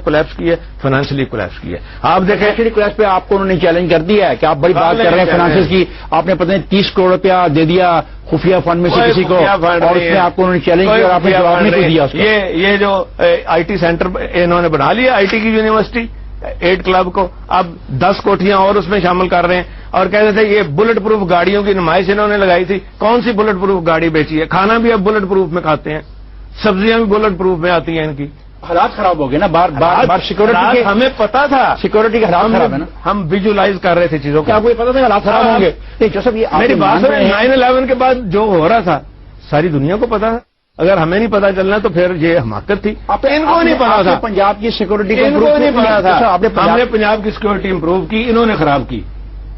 Collapse کی ہے، financially collapse کی ہے. آپ دیکھیں فائنینشلی کولیپس پہ آپ کو انہوں نے چیلنج کر دیا ہے کہ آپ بڑی بات کر رہے ہیں فائنانس کی، آپ نے پتہ نہیں 30 کروڑ روپیہ دے دیا خفیہ فنڈ میں سے کسی کو، اور اس میں آپ کو انہوں نے چیلنج کیا اور آپ نے جواب نہیں کوئی دیا. یہ جو آئی ٹی سینٹر انہوں نے بنا لیا آئی ٹی کی یونیورسٹی 8 کلب کو، اب 10 کوٹھیاں اور اس میں شامل کر رہے ہیں اور کہتے تھے یہ بلٹ پروف گاڑیوں کی نمائش انہوں نے لگائی تھی. کون سی بلٹ پروف گاڑی بیچی ہے؟ کھانا بھی اب بلٹ پروف میں کھاتے ہیں، سبزیاں بھی بلٹ پروف میں آتی ہیں ان کی. حالات خراب ہو گئے نا، بار سیکورٹی ہمیں پتا تھا، سیکورٹی کا حالات خراب ہے نا، ہم ویژولائز کر رہے تھے چیزوں کو. کیا آپ کو یہ پتا تھا حالات خراب ہوں گے؟ میری بات ہے 9/11 کے بعد جو ہو رہا تھا ساری دنیا کو پتا تھا. اگر ہمیں نہیں پتا چلنا تو پھر یہ حماقت تھی. ان کو نہیں پتا تھا پنجاب کی سیکورٹی کو، ان کو نہیں پتا تھا. ہم نے پنجاب کی سیکورٹی امپروو کی، انہوں نے خراب کی.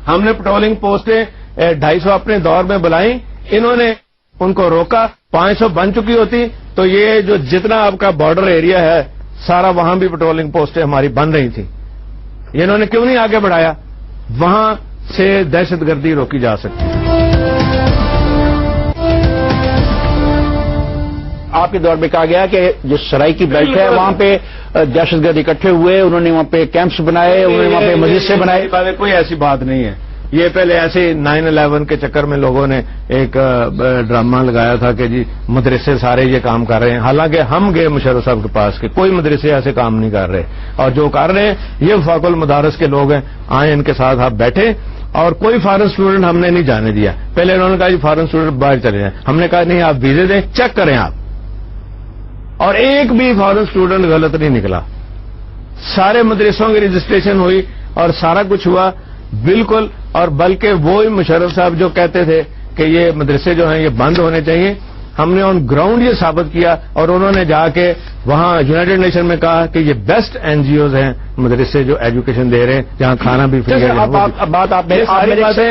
ہم نے پٹرولنگ پوسٹیں 250 اپنے دور میں بلائیں، انہوں نے ان کو روکا. 500 بن چکی ہوتی تو یہ جو جتنا آپ کا بارڈر ایریا ہے سارا وہاں بھی پٹرولنگ پوسٹیں ہماری بن رہی تھیں. انہوں نے کیوں نہیں آگے بڑھایا؟ وہاں سے دہشت گردی روکی جا سکتی ہے. آپ کے دور میں کہا گیا کہ جو سرائی کی بیلٹ ہے وہاں پہ دہشت گرد اکٹھے ہوئے، انہوں نے وہاں پہ کیمپس بنائے، انہوں نے وہاں پہ مدرسے بنائے. کوئی ایسی بات نہیں ہے. یہ پہلے ایسے 9/11 کے چکر میں لوگوں نے ایک ڈرامہ لگایا تھا کہ جی مدرسے سارے یہ کام کر رہے ہیں. حالانکہ ہم گئے مشرف صاحب کے پاس کہ کوئی مدرسے ایسے کام نہیں کر رہے، اور جو کر رہے ہیں یہ وفاق المدارس کے لوگ ہیں. آئیں ان کے ساتھ آپ بیٹھے، اور کوئی فارن اسٹوڈنٹ ہم نے نہیں جانے دیا. پہلے انہوں نے کہا جی فارن اسٹوڈنٹ باہر چلے جائیں. ہم نے کہا نہیں، آپ ویزے دیں، چیک کریں آپ. اور ایک بھی فارن اسٹوڈنٹ غلط نہیں نکلا. سارے مدرسوں کی رجسٹریشن ہوئی اور سارا کچھ ہوا بالکل. اور بلکہ وہی مشرف صاحب جو کہتے تھے کہ یہ مدرسے جو ہیں یہ بند ہونے چاہیے، ہم نے آن گراؤنڈ یہ ثابت کیا. اور انہوں نے جا کے وہاں یونائیٹڈ نیشن میں کہا کہ یہ بیسٹ NGOs ہیں مدرسے جو ایجوکیشن دے رہے ہیں، جہاں کھانا بھی فری ہے.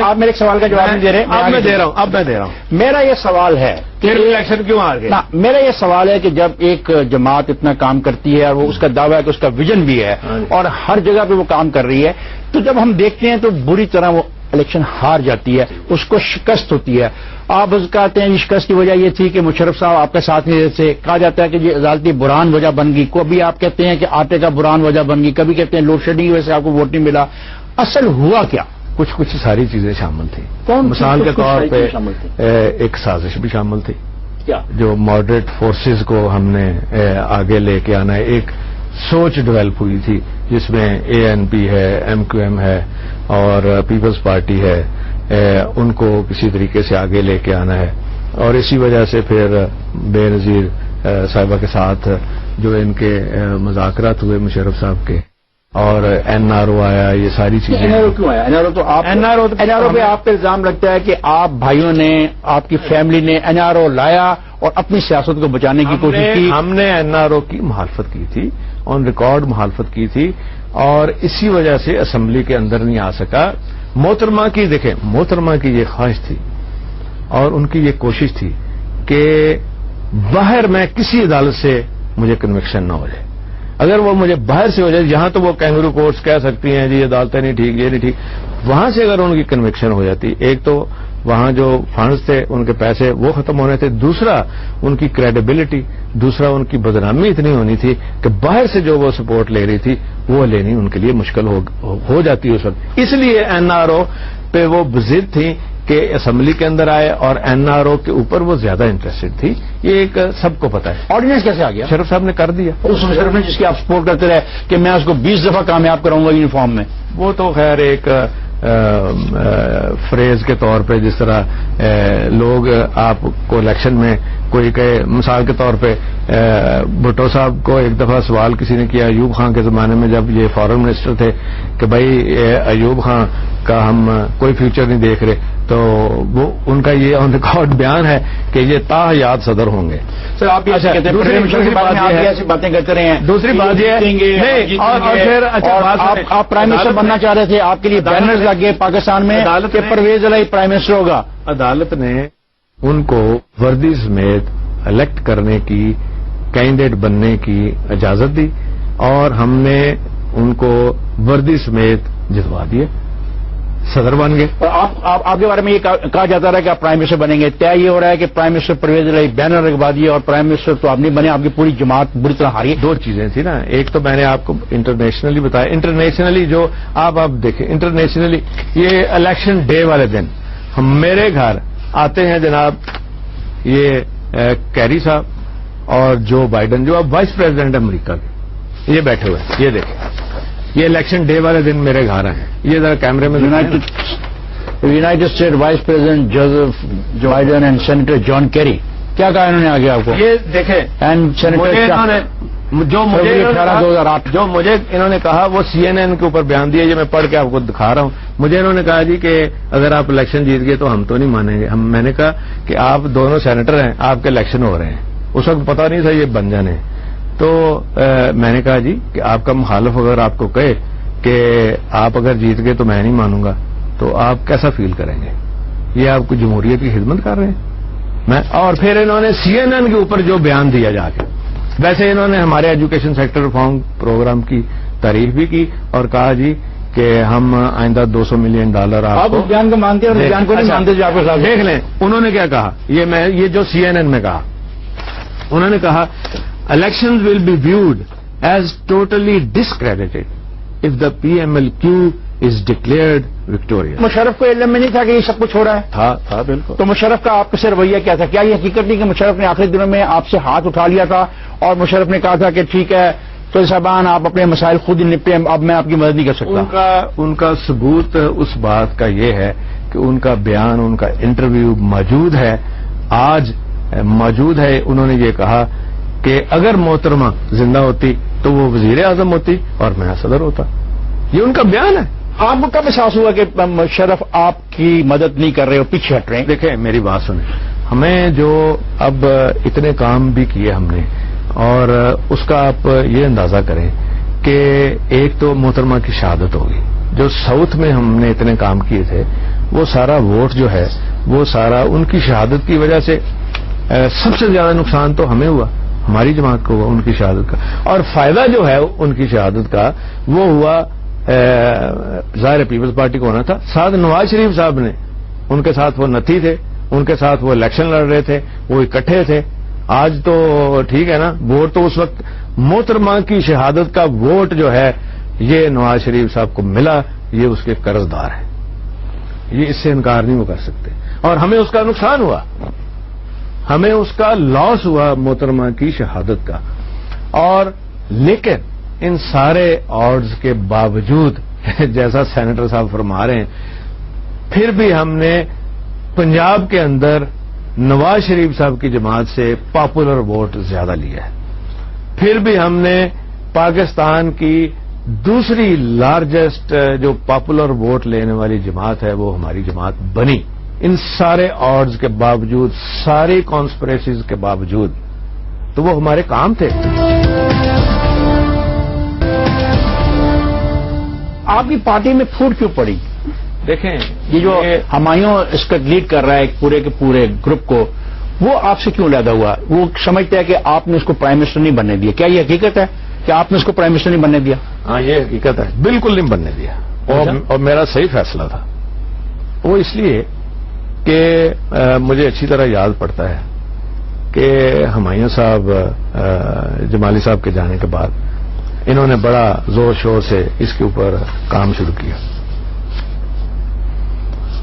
آپ میرے سوال کا جواب نہیں دے رہے. اب میں دے رہا ہوں. میرا یہ سوال ہے کہ الیکشن کیوں آ گئے؟ میرا یہ سوال ہے کہ جب ایک جماعت اتنا کام کرتی ہے اور وہ اس کا دعویٰ ہے کہ اس کا ویژن بھی ہے اور ہر جگہ پہ وہ کام کر رہی ہے، تو جب ہم دیکھتے ہیں تو بری طرح وہ الیکشن ہار جاتی ہے، اس کو شکست ہوتی ہے. آپ کہتے ہیں شکست کی وجہ یہ تھی کہ مشرف صاحب آپ کے ساتھ نہیں سے کہا جاتا ہے کہ یہ عدالتی برہان وجہ بن گئی. کبھی آپ کہتے ہیں کہ آٹے کا برہان وجہ بن گئی، کبھی کہتے ہیں لوڈ شیڈنگ کی وجہ سے آپ کو ووٹ نہیں ملا. اصل ہوا کیا؟ کچھ ساری چیزیں شامل تھیں. مثال کے طور پہ ایک سازش بھی شامل تھی. کیا؟ جو ماڈریٹ فورسز کو ہم نے آگے لے کے آنا ہے. ایک سوچ ڈیولپ ہوئی تھی جس میں ANP ہے، MQM ہے اور پیپلز پارٹی ہے، ان کو کسی طریقے سے آگے لے کے آنا ہے. اور اسی وجہ سے پھر بے نظیر صاحبہ کے ساتھ جو ان کے مذاکرات ہوئے مشرف صاحب کے، اور NRO آیا. یہ ساری چیزیں NRO کیوں آیا؟ NRO پہ آپ پہ الزام لگتا ہے کہ آپ بھائیوں نے، آپ کی فیملی نے NRO لایا اور اپنی سیاست کو بچانے کی کوشش کی. ہم نے NRO کی مخالفت کی تھی، آن ریکارڈ مخالفت کی تھی، اور اسی وجہ سے اسمبلی کے اندر نہیں آ سکا. محترمہ کی دیکھیں، محترمہ کی یہ خواہش تھی اور ان کی یہ کوشش تھی کہ باہر میں کسی عدالت سے مجھے کنوکشن نہ ہو جائے. اگر وہ مجھے باہر سے ہو جائے، یہاں تو وہ کینگرو کورٹس کہہ سکتی ہیں جی عدالتیں نہیں ٹھیک، یہ نہیں ٹھیک، وہاں سے اگر ان کی کنوکشن ہو جاتی، ایک تو وہاں جو فنڈز تھے ان کے پیسے وہ ختم ہونے تھے، دوسرا ان کی کریڈیبلٹی، دوسرا ان کی بدنامی اتنی ہونی تھی کہ باہر سے جو وہ سپورٹ لے رہی تھی وہ لینی ان کے لیے مشکل ہو جاتی اس وقت. اس لیے NRO پہ وہ ضد تھی کہ اسمبلی کے اندر آئے، اور NRO کے اوپر وہ زیادہ انٹرسٹڈ تھی. یہ ایک سب کو پتا ہے. آرڈیننس کیسے آ گیا؟ شرف صاحب نے کر دیا. اس مشرف نے جس کی آپ سپورٹ کرتے رہے کہ میں اس کو 20 دفعہ کامیاب کراؤں گا یونیفارم میں، وہ تو خیر ایک فریز کے طور پہ، جس طرح لوگ آپ کو الیکشن میں کوئی کہے، مثال کے طور پہ بھٹو صاحب کو ایک دفعہ سوال کسی نے کیا ایوب خان کے زمانے میں جب یہ فارن منسٹر تھے کہ بھائی ایوب خان کا ہم کوئی فیوچر نہیں دیکھ رہے، تو وہ ان کا یہ آن ریکارڈ بیان ہے کہ یہ تاحیات صدر ہوں گے. سر آپ ایسی باتیں کرتے رہے ہیں. دوسری بات یہ ہے آپ پرائم منسٹر بننا چاہ رہے تھے، آپ کے لیے بینرز لگے پاکستان میں کہ پرویز الہی پرائم منسٹر ہوگا. عدالت نے ان کو وردی سمیت الیکٹ کرنے کی، کینڈیڈیٹ بننے کی اجازت دی، اور ہم نے ان کو وردی سمیت جتوا دیے. صدر بن گئے. اور آپ کے بارے میں یہ کہا جاتا رہا کہ آپ پرائم منسٹر بنیں گے. طے یہ ہو رہا ہے کہ پرائم منسٹر پرویز الہی بینر لگوا دیے اور پرائم منسٹر تو آپ نہیں بنے, آپ کی پوری جماعت بری طرح ہاری. دو چیزیں تھی نا, ایک تو میں نے آپ کو انٹرنیشنلی بتایا. انٹرنیشنلی جو آپ دیکھیں, انٹرنیشنلی یہ الیکشن ڈے والے دن ہم میرے گھر آتے ہیں جناب یہ کیری صاحب اور جو بائیڈن جو اب وائس پریزیڈنٹ امریکہ کے, یہ بیٹھے ہوئے ہیں, یہ دیکھیں یہ الیکشن ڈے والے دن میرے گھر ہیں. یہ ذرا کیمرے میں United State vice president Joseph Joe Biden and senator John Kerry, کیا کہا انہوں نے آگے آپ کو؟ یہ دیکھیں اینڈ سینیٹر جو مجھے انہوں نے کہا وہ CNN کے اوپر بیان دیا, یہ میں پڑھ کے آپ کو دکھا رہا ہوں. مجھے انہوں نے کہا جی کہ اگر آپ الیکشن جیت گئے تو ہم تو نہیں مانیں گے. میں نے کہا کہ آپ دونوں سینیٹر ہیں, آپ کے الیکشن ہو رہے ہیں. اس وقت پتا نہیں تھا یہ بن جانے. تو میں نے کہا جی کہ آپ کا مخالف اگر آپ کو کہے کہ آپ اگر جیت گئے تو میں نہیں مانوں گا تو آپ کیسا فیل کریں گے؟ یہ آپ کو جمہوریت کی خدمت کر رہے ہیں. اور پھر انہوں نے CNN کے اوپر جو بیان دیا جا کے, ویسے انہوں نے ہمارے ایجوکیشن سیکٹر ریفارم پروگرام کی تعریف بھی کی اور کہا جی کہ ہم آئندہ $200 ملین آپ اس بیان کو مانتے ہیں اور بیان کو نہیں مانتے جو آپ کے ساتھ. دیکھ لیں انہوں نے کیا کہا, یہ جو CNN میں کہا, انہوں نے کہا elections will be viewed as totally discredited if the PMLQ is declared victorious. Musharraf کو علم میں نہیں تھا کہ یہ سب کچھ ہو رہا ہے؟ تھا بالکل. تو مشرف کا آپ کا سے رویہ کیا تھا؟ کیا یہ حقیقت نہیں کہ مشرف نے آخری دنوں میں آپ سے ہاتھ اٹھا لیا تھا اور مشرف نے کہا تھا کہ ٹھیک ہے تو صاحبان آپ اپنے مسائل خود ہی نپٹیں, اب میں آپ کی مدد نہیں کر سکتا؟ ان کا ثبوت اس بات کا یہ ہے کہ ان کا بیان, ان کا انٹرویو موجود ہے, آج موجود ہے. انہوں نے یہ کہا کہ اگر محترمہ زندہ ہوتی تو وہ وزیر اعظم ہوتی اور میں صدر ہوتا. یہ ان کا بیان ہے. آپ کو کب احساس ہوا کہ مشرف آپ کی مدد نہیں کر رہے ہو, پیچھے ہٹ رہے ہیں؟ دیکھیں میری بات سنیں, ہمیں جو اب اتنے کام بھی کیے ہم نے, اور اس کا آپ یہ اندازہ کریں کہ ایک تو محترمہ کی شہادت ہوگی. جو ساؤتھ میں ہم نے اتنے کام کیے تھے وہ سارا ووٹ جو ہے وہ سارا ان کی شہادت کی وجہ سے. سب سے زیادہ نقصان تو ہمیں ہوا, ہماری جماعت کو ہوا ان کی شہادت کا, اور فائدہ جو ہے ان کی شہادت کا وہ ہوا ظاہر پیپلز پارٹی کو ہونا تھا. ساتھ نواز شریف صاحب نے, ان کے ساتھ وہ نتھی تھے, ان کے ساتھ وہ الیکشن لڑ رہے تھے, وہ اکٹھے تھے. آج تو ٹھیک ہے نا, ووٹ تو اس وقت محترمہ کی شہادت کا ووٹ جو ہے یہ نواز شریف صاحب کو ملا, یہ اس کے قرض دار ہے, یہ اس سے انکار نہیں وہ کر سکتے. اور ہمیں اس کا نقصان ہوا, ہمیں اس کا لاس ہوا محترمہ کی شہادت کا. اور لیکن ان سارے آڈز کے باوجود جیسا سینیٹر صاحب فرما رہے ہیں, پھر بھی ہم نے پنجاب کے اندر نواز شریف صاحب کی جماعت سے پاپولر ووٹ زیادہ لیا ہے. پھر بھی ہم نے پاکستان کی دوسری لارجسٹ جو پاپولر ووٹ لینے والی جماعت ہے وہ ہماری جماعت بنی. ان سارے آڈز کے باوجود, ساری کانسپریسیز کے باوجود, تو وہ ہمارے کام تھے. آپ کی پارٹی میں پھوٹ کیوں پڑی؟ دیکھیں یہ جو ہمایوں اس کا لیڈ کر رہا ہے پورے کے پورے گروپ کو, وہ آپ سے کیوں علیحدہ ہوا؟ وہ سمجھتا ہے کہ آپ نے اس کو پرائم منسٹر نہیں بننے دیا. کیا یہ حقیقت ہے کہ آپ نے اس کو پرائم منسٹر نہیں بننے دیا؟ ہاں یہ حقیقت ہے, بالکل نہیں بننے دیا. اور میرا صحیح فیصلہ تھا. وہ اس لیے کہ مجھے اچھی طرح یاد پڑتا ہے کہ ہمایوں صاحب جمالی صاحب کے جانے کے بعد انہوں نے بڑا زور شور سے اس کے اوپر کام شروع کیا,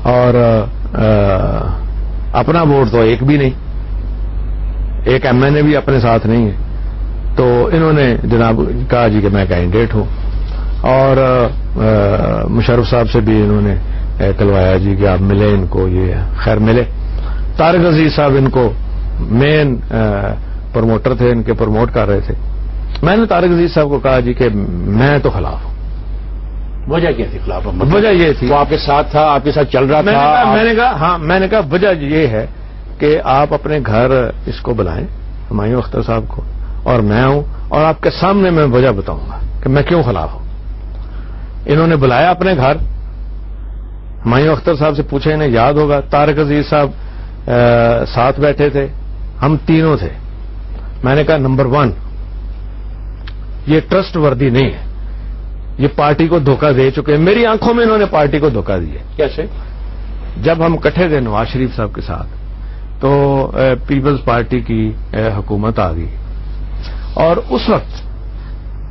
اور اپنا ووٹ تو ایک بھی نہیں, ایک MNA بھی اپنے ساتھ نہیں ہے. تو انہوں نے جناب کہا جی کہ میں کینڈیڈیٹ ہوں, اور مشرف صاحب سے بھی انہوں نے کلوایا جی کہ آپ ملے ان کو. یہ خیر ملے. طارق عزیز صاحب ان کو مین پروموٹر تھے, ان کے پروموٹ کر رہے تھے. میں نے طارق عزیز صاحب کو کہا جی کہ میں تو خلاف ہوں. وجہ کیا تھی خلاف؟ وجہ یہ تھی وہ آپ کے ساتھ تھا, آپ کے ساتھ چل رہا تھا. میں نے کہا وجہ یہ ہے کہ آپ اپنے گھر اس کو بلائیں, ہمایوں اختر صاحب کو, اور میں ہوں, اور آپ کے سامنے میں وجہ بتاؤں گا کہ میں کیوں خلاف ہوں. انہوں نے بلایا اپنے گھر, ہمایوں اختر صاحب سے پوچھا, انہیں یاد ہوگا, طارق عزیز صاحب ساتھ بیٹھے تھے, ہم تینوں تھے. میں نے کہا نمبر 1 یہ ٹرسٹ وردی نہیں ہے, یہ پارٹی کو دھوکہ دے چکے ہیں. میری آنکھوں میں انہوں نے پارٹی کو دھوکہ دیا. کیسے؟ جب ہم کٹھے تھے نواز شریف صاحب کے ساتھ تو پیپلز پارٹی کی حکومت آ گئی اور اس وقت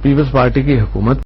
پیپلز پارٹی کی حکومت